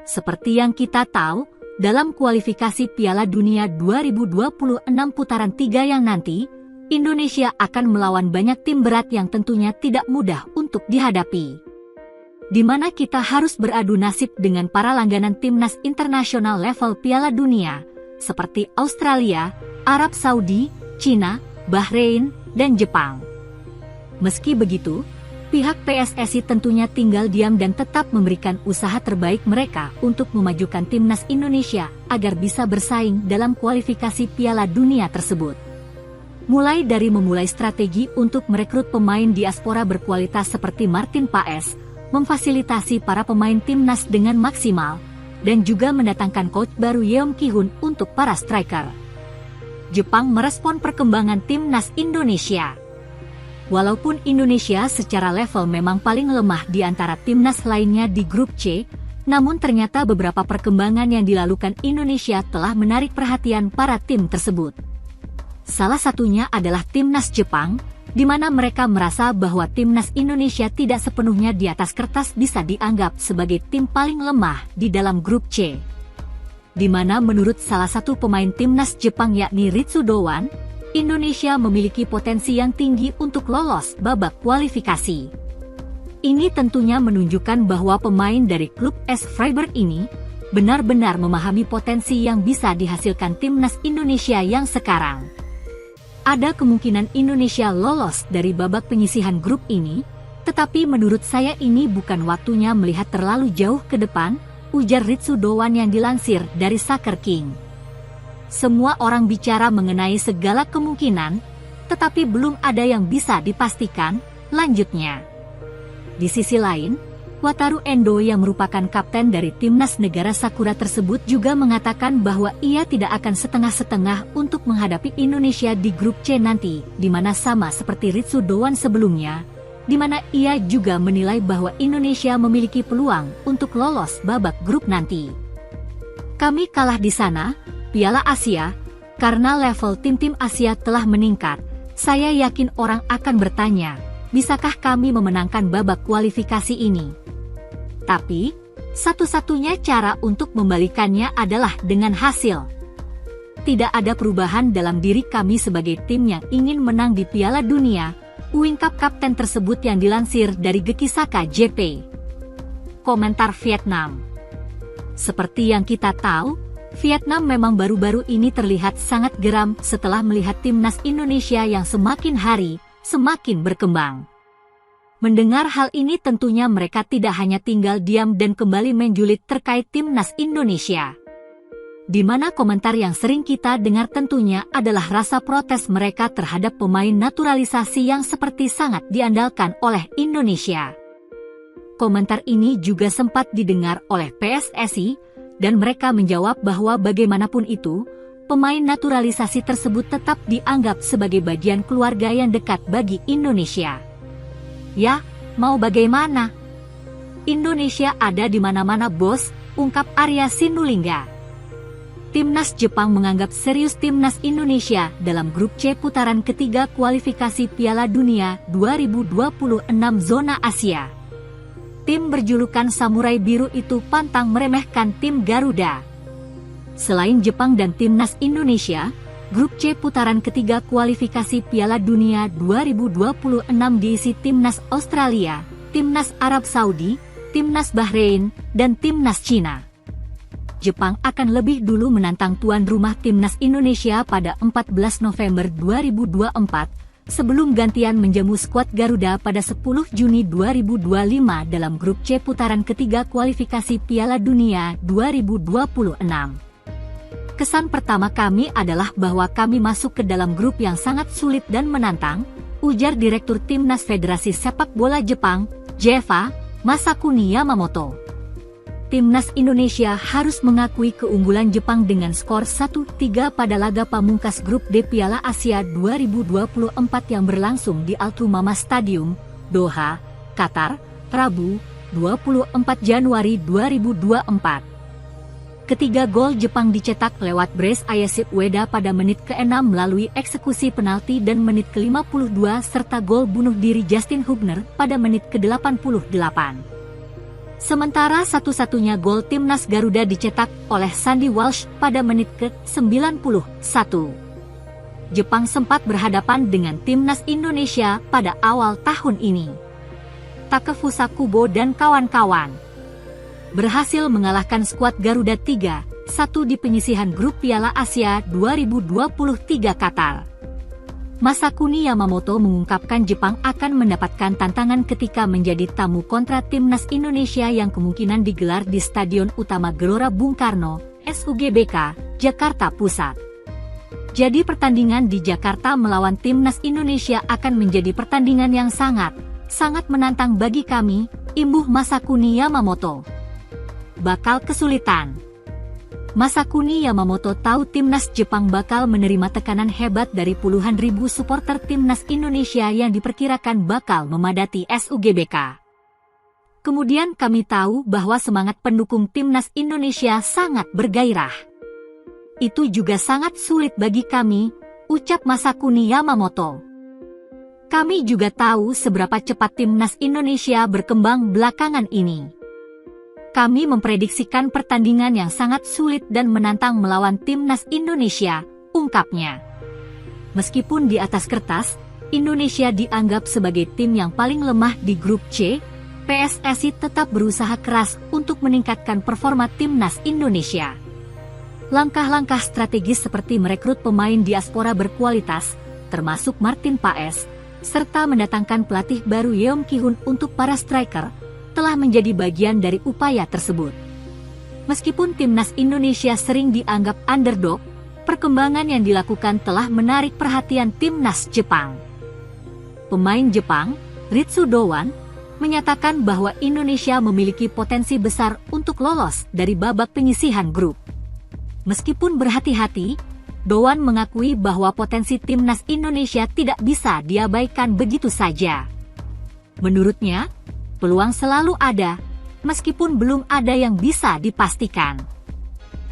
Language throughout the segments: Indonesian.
Seperti yang kita tahu, dalam kualifikasi Piala Dunia 2026 putaran 3 yang nanti, Indonesia akan melawan banyak tim berat yang tentunya tidak mudah untuk dihadapi. Di mana kita harus beradu nasib dengan para langganan timnas internasional level Piala Dunia, seperti Australia, Arab Saudi, Cina, Bahrain, dan Jepang. Meski begitu, pihak PSSI tentunya tinggal diam dan tetap memberikan usaha terbaik mereka untuk memajukan timnas Indonesia agar bisa bersaing dalam kualifikasi Piala Dunia tersebut. Mulai dari memulai strategi untuk merekrut pemain diaspora berkualitas seperti Martin Paes, memfasilitasi para pemain timnas dengan maksimal, dan juga mendatangkan coach baru Yeom Ki-hun untuk para striker. Jepang merespon perkembangan timnas Indonesia. Walaupun Indonesia secara level memang paling lemah di antara timnas lainnya di grup C, namun ternyata beberapa perkembangan yang dilakukan Indonesia telah menarik perhatian para tim tersebut. Salah satunya adalah timnas Jepang, di mana mereka merasa bahwa timnas Indonesia tidak sepenuhnya di atas kertas bisa dianggap sebagai tim paling lemah di dalam grup C. Di mana menurut salah satu pemain timnas Jepang yakni Ritsu Dowan, Indonesia memiliki potensi yang tinggi untuk lolos babak kualifikasi. Ini tentunya menunjukkan bahwa pemain dari klub S Freiburg ini benar-benar memahami potensi yang bisa dihasilkan timnas Indonesia yang sekarang. Ada kemungkinan Indonesia lolos dari babak penyisihan grup ini, tetapi menurut saya ini bukan waktunya melihat terlalu jauh ke depan, ujar Ritsu Dowan yang dilansir dari Soccer King. Semua orang bicara mengenai segala kemungkinan, tetapi belum ada yang bisa dipastikan, lanjutnya. Di sisi lain, Wataru Endo yang merupakan kapten dari timnas negara Sakura tersebut juga mengatakan bahwa ia tidak akan setengah-setengah untuk menghadapi Indonesia di grup C nanti, di mana sama seperti Ritsu Dowan sebelumnya, di mana ia juga menilai bahwa Indonesia memiliki peluang untuk lolos babak grup nanti. Kami kalah di sana, Piala Asia, karena level tim-tim Asia telah meningkat. Saya yakin orang akan bertanya, bisakah kami memenangkan babak kualifikasi ini? Tapi, satu-satunya cara untuk membalikannya adalah dengan hasil. Tidak ada perubahan dalam diri kami sebagai tim yang ingin menang di Piala Dunia, ungkap kapten tersebut yang dilansir dari Gekisaka JP. Komentar Vietnam. Seperti yang kita tahu, Vietnam memang baru-baru ini terlihat sangat geram setelah melihat timnas Indonesia yang semakin hari, semakin berkembang. Mendengar hal ini tentunya mereka tidak hanya tinggal diam dan kembali menjulit terkait timnas Indonesia. Di mana komentar yang sering kita dengar tentunya adalah rasa protes mereka terhadap pemain naturalisasi yang seperti sangat diandalkan oleh Indonesia. Komentar ini juga sempat didengar oleh PSSI, dan mereka menjawab bahwa bagaimanapun itu, pemain naturalisasi tersebut tetap dianggap sebagai bagian keluarga yang dekat bagi Indonesia. Ya, mau bagaimana? Indonesia ada di mana-mana bos, ungkap Arya Sinulinga. Timnas Jepang menganggap serius timnas Indonesia dalam grup C putaran ketiga kualifikasi Piala Dunia 2026 zona Asia. Tim berjulukan Samurai Biru itu pantang meremehkan tim Garuda. Selain Jepang dan timnas Indonesia, grup C putaran ketiga kualifikasi Piala Dunia 2026 diisi timnas Australia, timnas Arab Saudi, timnas Bahrain, dan timnas Cina. Jepang akan lebih dulu menantang tuan rumah timnas Indonesia pada 14 November 2024, sebelum gantian menjamu skuad Garuda pada 10 Juni 2025 dalam grup C putaran ketiga kualifikasi Piala Dunia 2026. Kesan pertama kami adalah bahwa kami masuk ke dalam grup yang sangat sulit dan menantang, ujar Direktur Timnas Federasi Sepak Bola Jepang, JEFA, Masakuni Yamamoto. Timnas Indonesia harus mengakui keunggulan Jepang dengan skor 1-3 pada laga pamungkas grup D Piala Asia 2024 yang berlangsung di Al-Thumama Stadium, Doha, Qatar, Rabu, 24 Januari 2024. Ketiga gol Jepang dicetak lewat brace Ayase Ueda pada menit ke-6 melalui eksekusi penalti dan menit ke-52 serta gol bunuh diri Justin Hubner pada menit ke-88. Sementara satu-satunya gol timnas Garuda dicetak oleh Sandy Walsh pada menit ke-91. Jepang sempat berhadapan dengan timnas Indonesia pada awal tahun ini. Takefusa Kubo dan kawan-kawan berhasil mengalahkan skuad Garuda 3-1 di penyisihan grup Piala Asia 2023 Qatar. Masakuni Yamamoto mengungkapkan Jepang akan mendapatkan tantangan ketika menjadi tamu kontra timnas Indonesia yang kemungkinan digelar di Stadion Utama Gelora Bung Karno, SUGBK, Jakarta Pusat. Jadi pertandingan di Jakarta melawan timnas Indonesia akan menjadi pertandingan yang sangat menantang bagi kami, imbuh Masakuni Yamamoto. Bakal kesulitan. Masakuni Yamamoto tahu timnas Jepang bakal menerima tekanan hebat dari puluhan ribu supporter timnas Indonesia yang diperkirakan bakal memadati SUGBK. Kemudian kami tahu bahwa semangat pendukung timnas Indonesia sangat bergairah. Itu juga sangat sulit bagi kami, ucap Masakuni Yamamoto. Kami juga tahu seberapa cepat timnas Indonesia berkembang belakangan ini. Kami memprediksikan pertandingan yang sangat sulit dan menantang melawan timnas Indonesia, ungkapnya. Meskipun di atas kertas, Indonesia dianggap sebagai tim yang paling lemah di grup C, PSSI tetap berusaha keras untuk meningkatkan performa timnas Indonesia. Langkah-langkah strategis seperti merekrut pemain diaspora berkualitas, termasuk Martin Paes, serta mendatangkan pelatih baru Yeom Ki-hun untuk para striker, telah menjadi bagian dari upaya tersebut. Meskipun timnas Indonesia sering dianggap underdog, perkembangan yang dilakukan telah menarik perhatian timnas Jepang. Pemain Jepang, Ritsu Dowan, menyatakan bahwa Indonesia memiliki potensi besar untuk lolos dari babak penyisihan grup. Meskipun berhati-hati, Dowan mengakui bahwa potensi timnas Indonesia tidak bisa diabaikan begitu saja. Menurutnya, peluang selalu ada, meskipun belum ada yang bisa dipastikan.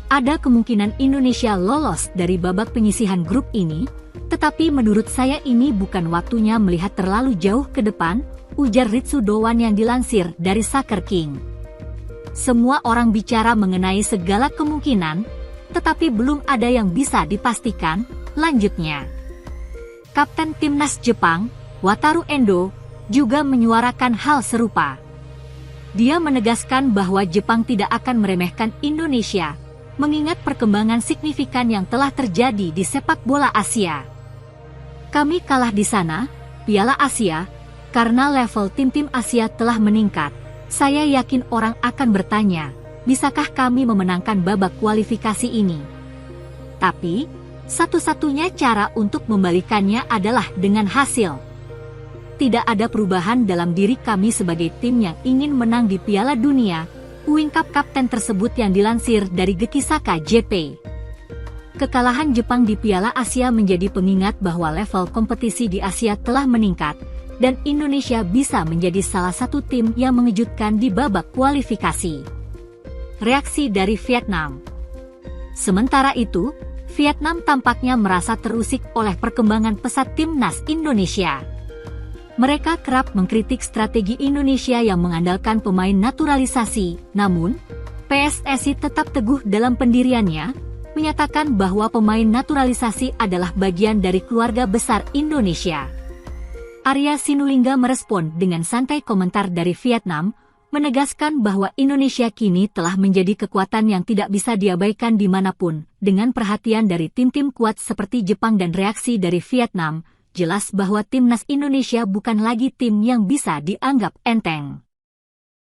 Ada kemungkinan Indonesia lolos dari babak penyisihan grup ini, tetapi menurut saya ini bukan waktunya melihat terlalu jauh ke depan, ujar Ritsu Dowan yang dilansir dari Soccer King. Semua orang bicara mengenai segala kemungkinan, tetapi belum ada yang bisa dipastikan, lanjutnya. Kapten timnas Jepang, Wataru Endo, juga menyuarakan hal serupa. Dia menegaskan bahwa Jepang tidak akan meremehkan Indonesia, mengingat perkembangan signifikan yang telah terjadi di sepak bola Asia. Kami kalah di sana, Piala Asia, karena level tim-tim Asia telah meningkat. Saya yakin orang akan bertanya, bisakah kami memenangkan babak kualifikasi ini? Tapi, satu-satunya cara untuk membalikannya adalah dengan hasil. Tidak ada perubahan dalam diri kami sebagai tim yang ingin menang di Piala Dunia, ungkap kapten tersebut yang dilansir dari Gekisaka JP. Kekalahan Jepang di Piala Asia menjadi pengingat bahwa level kompetisi di Asia telah meningkat, dan Indonesia bisa menjadi salah satu tim yang mengejutkan di babak kualifikasi. Reaksi dari Vietnam. Sementara itu, Vietnam tampaknya merasa terusik oleh perkembangan pesat timnas Indonesia. Mereka kerap mengkritik strategi Indonesia yang mengandalkan pemain naturalisasi, namun PSSI tetap teguh dalam pendiriannya, menyatakan bahwa pemain naturalisasi adalah bagian dari keluarga besar Indonesia. Arya Sinulinga merespon dengan santai komentar dari Vietnam, menegaskan bahwa Indonesia kini telah menjadi kekuatan yang tidak bisa diabaikan dimanapun, dengan perhatian dari tim-tim kuat seperti Jepang dan reaksi dari Vietnam, jelas bahwa timnas Indonesia bukan lagi tim yang bisa dianggap enteng.